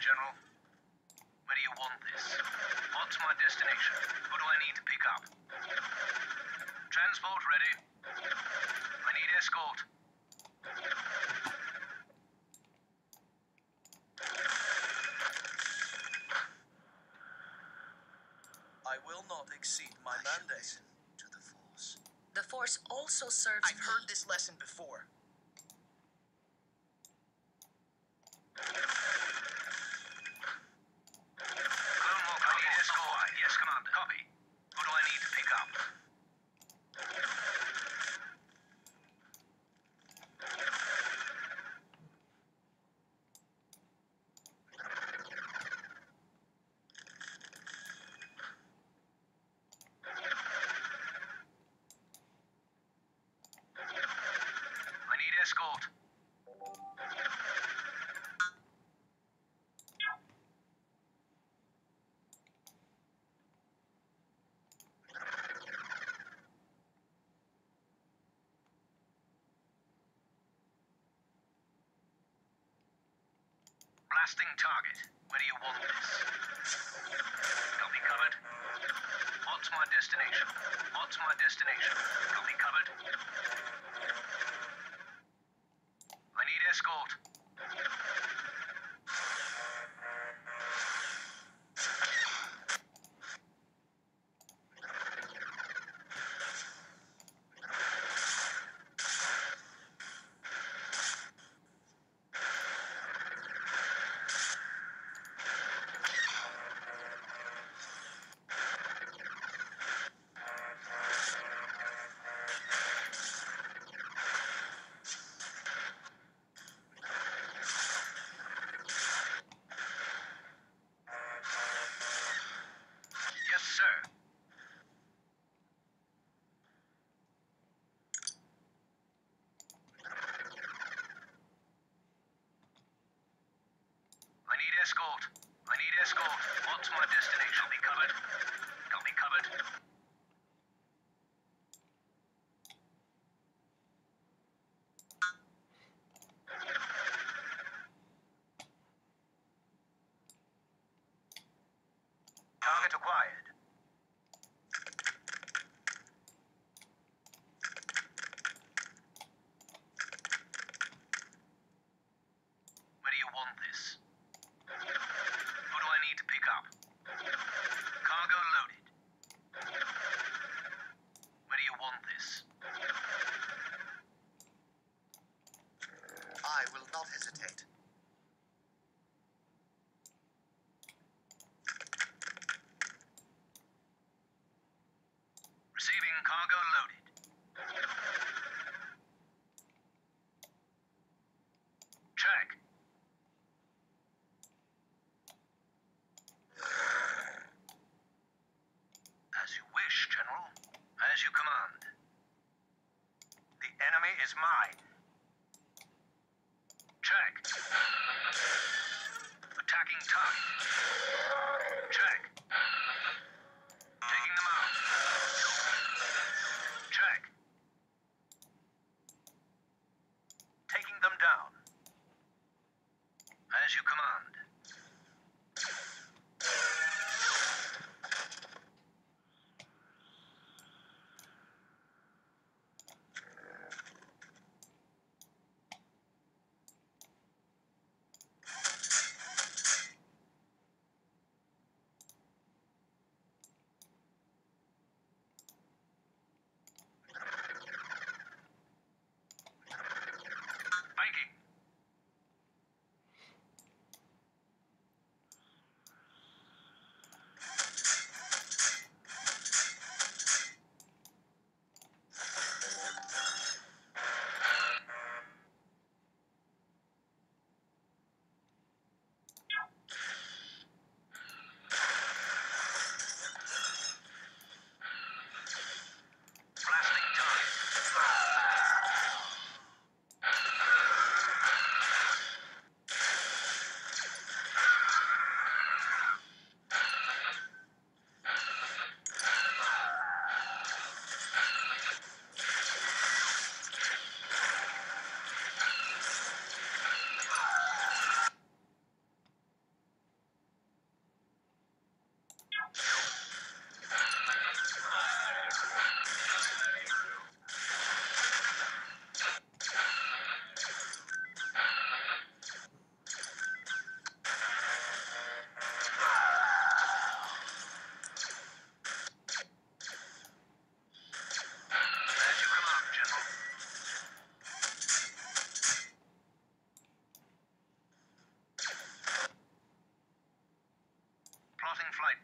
General. Where do you want this? What's my destination? Who do I need to pick up? Transport ready. I need escort. I will not exceed my mandate. To the Force. The Force also serves I've heard this lesson before. Yes, Commander. Copy. Who do I need to pick up? I need escort. Blasting target. Where do you want this? Copy covered. What's my destination? What's my destination? Copy covered. I need escort. Yes, sir. I need escort. I need escort. What's my destination? Copy covered. Copy covered. Target acquired. Where do you want this? Who do I need to pick up? Cargo loaded. Where do you want this? I will not hesitate. Receiving cargo loaded. Check. As you wish, General. As you command. The enemy is mine. Check. Attacking target. Check. Taking them out. Check. Taking them down. As you command.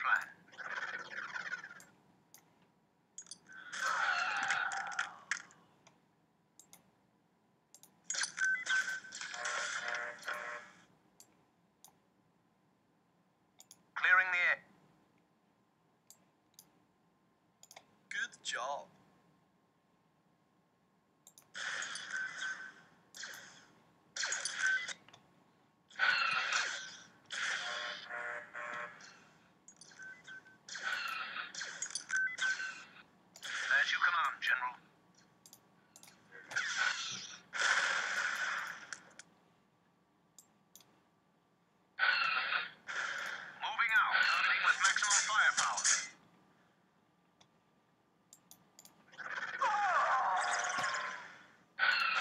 plan. Clearing the air. Good job. As you command, General. Moving out, targeting with maximum firepower.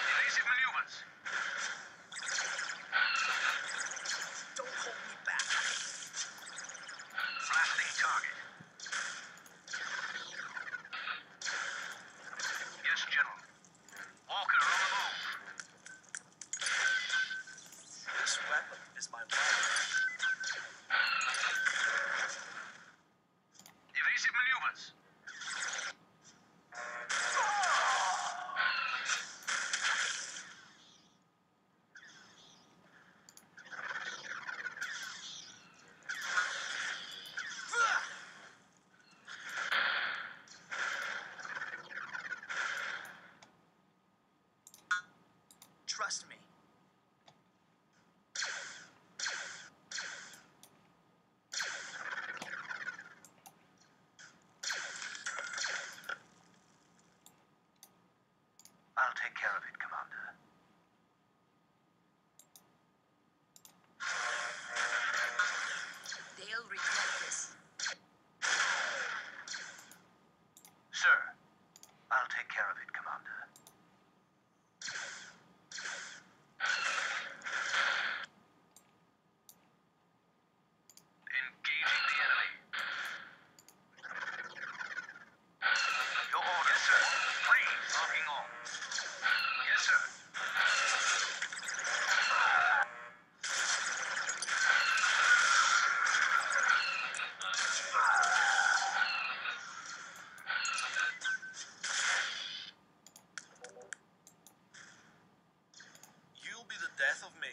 Evasive maneuvers. Don't hold me back. Blasting target. Yes, General. Walker on the move. This weapon is my life. Evasive maneuvers. Trust me. I'll take care of it, Commander. They'll regret this. Sir, I'll take care of it, Commander. Engaging the enemy. Your orders, sir. Freeze. Locking on. Yes, sir. You'll be the death of me.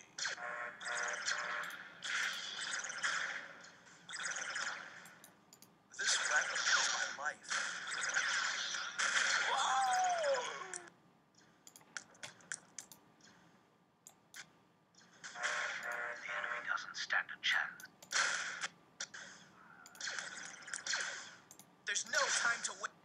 This weapon is my life. The enemy doesn't stand a chance. There's no time to wait.